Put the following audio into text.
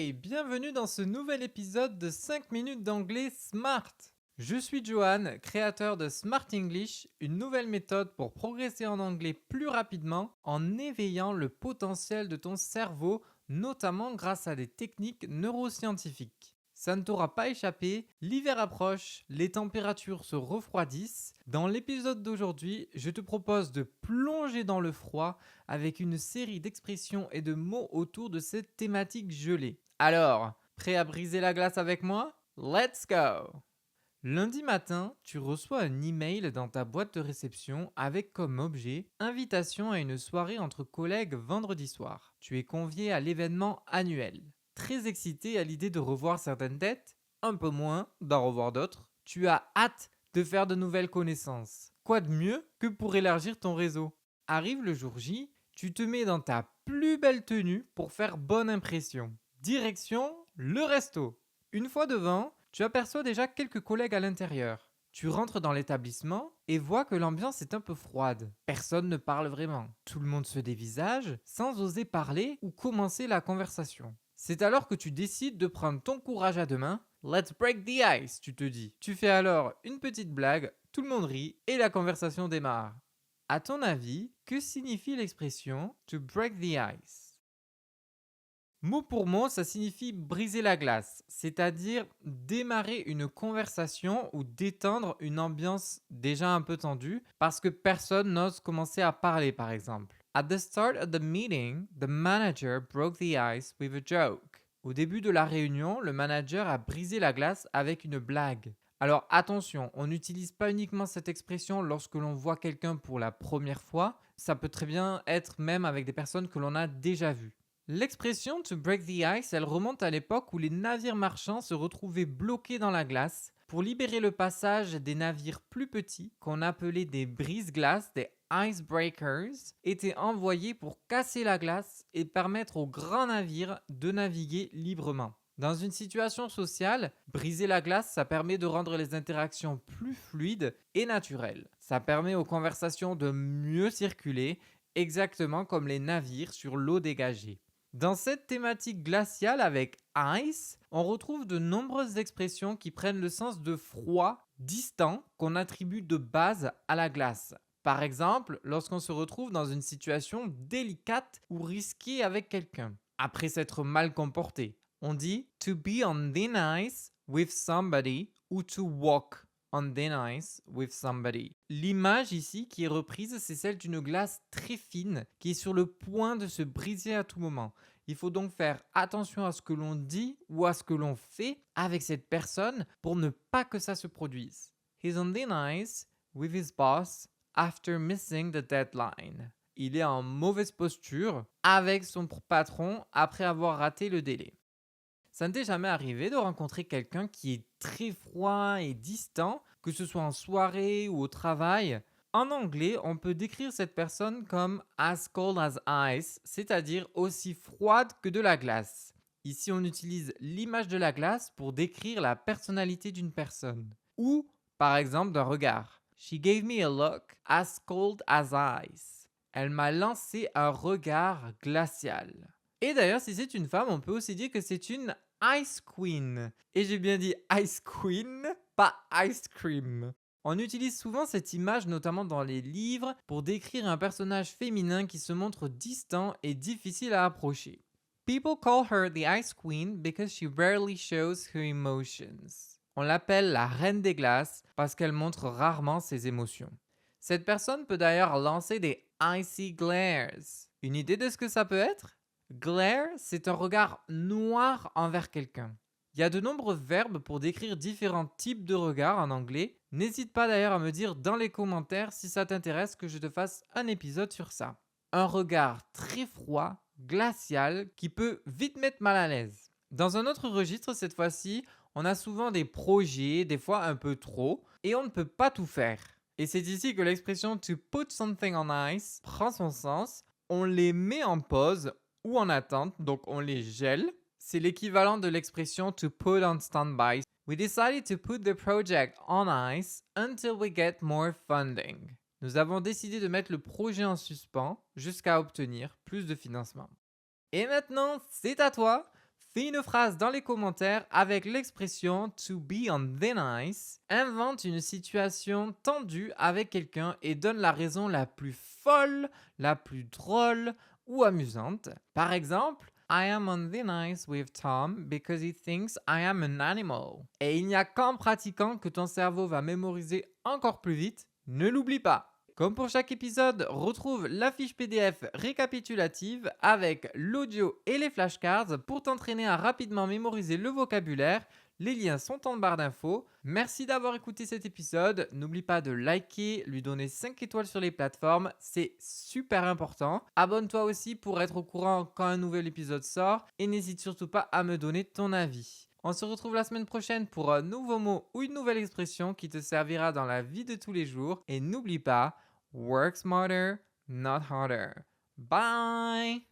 Hey, bienvenue dans ce nouvel épisode de 5 minutes d'anglais Smart. Je suis Johan, créateur de Smart English, une nouvelle méthode pour progresser en anglais plus rapidement en éveillant le potentiel de ton cerveau, notamment grâce à des techniques neuroscientifiques. Ça ne t'aura pas échappé, l'hiver approche, les températures se refroidissent. Dans l'épisode d'aujourd'hui, je te propose de plonger dans le froid avec une série d'expressions et de mots autour de cette thématique gelée. Alors, prêt à briser la glace avec moi? Let's go! Lundi matin, tu reçois un email dans ta boîte de réception avec comme objet invitation à une soirée entre collègues vendredi soir. Tu es convié à l'événement annuel. Très excité à l'idée de revoir certaines têtes, un peu moins d'en revoir d'autres. Tu as hâte de faire de nouvelles connaissances. Quoi de mieux que pour élargir ton réseau? Arrive le jour J, tu te mets dans ta plus belle tenue pour faire bonne impression. Direction le resto. Une fois devant, tu aperçois déjà quelques collègues à l'intérieur. Tu rentres dans l'établissement et vois que l'ambiance est un peu froide. Personne ne parle vraiment. Tout le monde se dévisage sans oser parler ou commencer la conversation. C'est alors que tu décides de prendre ton courage à deux mains. Let's break the ice, tu te dis. Tu fais alors une petite blague, tout le monde rit et la conversation démarre. À ton avis, que signifie l'expression to break the ice? Mot pour mot, ça signifie briser la glace, c'est-à-dire démarrer une conversation ou détendre une ambiance déjà un peu tendue parce que personne n'ose commencer à parler par exemple. At the start of the meeting, the manager broke the ice with a joke. Au début de la réunion, le manager a brisé la glace avec une blague. Alors attention, on n'utilise pas uniquement cette expression lorsque l'on voit quelqu'un pour la première fois, ça peut très bien être même avec des personnes que l'on a déjà vues. L'expression to break the ice, elle remonte à l'époque où les navires marchands se retrouvaient bloqués dans la glace. Pour libérer le passage des navires plus petits, qu'on appelait des brise-glaces, des icebreakers, étaient envoyés pour casser la glace et permettre aux grands navires de naviguer librement. Dans une situation sociale, briser la glace, ça permet de rendre les interactions plus fluides et naturelles. Ça permet aux conversations de mieux circuler, exactement comme les navires sur l'eau dégagée. Dans cette thématique glaciale avec ice, on retrouve de nombreuses expressions qui prennent le sens de froid, distant, qu'on attribue de base à la glace. Par exemple, lorsqu'on se retrouve dans une situation délicate ou risquée avec quelqu'un, après s'être mal comporté. On dit to be on thin ice with somebody ou to walk on thin ice with somebody. L'image ici qui est reprise, c'est celle d'une glace très fine qui est sur le point de se briser à tout moment. Il faut donc faire attention à ce que l'on dit ou à ce que l'on fait avec cette personne pour ne pas que ça se produise. He's on thin ice with his boss after missing the deadline. Il est en mauvaise posture avec son patron après avoir raté le délai. Ça ne t'est jamais arrivé de rencontrer quelqu'un qui est très froid et distant, que ce soit en soirée ou au travail? En anglais, on peut décrire cette personne comme as cold as ice, c'est-à-dire aussi froide que de la glace. Ici, on utilise l'image de la glace pour décrire la personnalité d'une personne. Ou, par exemple, d'un regard. She gave me a look as cold as ice. Elle m'a lancé un regard glacial. Et d'ailleurs, si c'est une femme, on peut aussi dire que c'est une Ice Queen. Et j'ai bien dit Ice Queen, pas Ice Cream. On utilise souvent cette image, notamment dans les livres, pour décrire un personnage féminin qui se montre distant et difficile à approcher. People call her the Ice Queen because she rarely shows her emotions. On l'appelle la reine des glaces parce qu'elle montre rarement ses émotions. Cette personne peut d'ailleurs lancer des icy glares. Une idée de ce que ça peut être? Glare, c'est un regard noir envers quelqu'un. Il y a de nombreux verbes pour décrire différents types de regards en anglais. N'hésite pas d'ailleurs à me dire dans les commentaires si ça t'intéresse que je te fasse un épisode sur ça. Un regard très froid, glacial, qui peut vite mettre mal à l'aise. Dans un autre registre cette fois-ci, on a souvent des projets, des fois un peu trop, et on ne peut pas tout faire. Et c'est ici que l'expression to put something on ice prend son sens. On les met en pause ou en attente, donc on les gèle. C'est l'équivalent de l'expression to put on standby. We decided to put the project on ice until we get more funding. Nous avons décidé de mettre le projet en suspens jusqu'à obtenir plus de financement. Et maintenant, c'est à toi. Fais une phrase dans les commentaires avec l'expression to be on thin ice. Invente une situation tendue avec quelqu'un et donne la raison la plus folle, la plus drôle ou amusante. Par exemple, I am on thin ice with Tom because he thinks I am an animal. Et il n'y a qu'en pratiquant que ton cerveau va mémoriser encore plus vite. Ne l'oublie pas. Comme pour chaque épisode, retrouve la fiche PDF récapitulative avec l'audio et les flashcards pour t'entraîner à rapidement mémoriser le vocabulaire. Les liens sont en barre d'infos. Merci d'avoir écouté cet épisode. N'oublie pas de liker, lui donner 5 étoiles sur les plateformes, c'est super important. Abonne-toi aussi pour être au courant quand un nouvel épisode sort et n'hésite surtout pas à me donner ton avis. On se retrouve la semaine prochaine pour un nouveau mot ou une nouvelle expression qui te servira dans la vie de tous les jours. Et n'oublie pas, work smarter, not harder. Bye!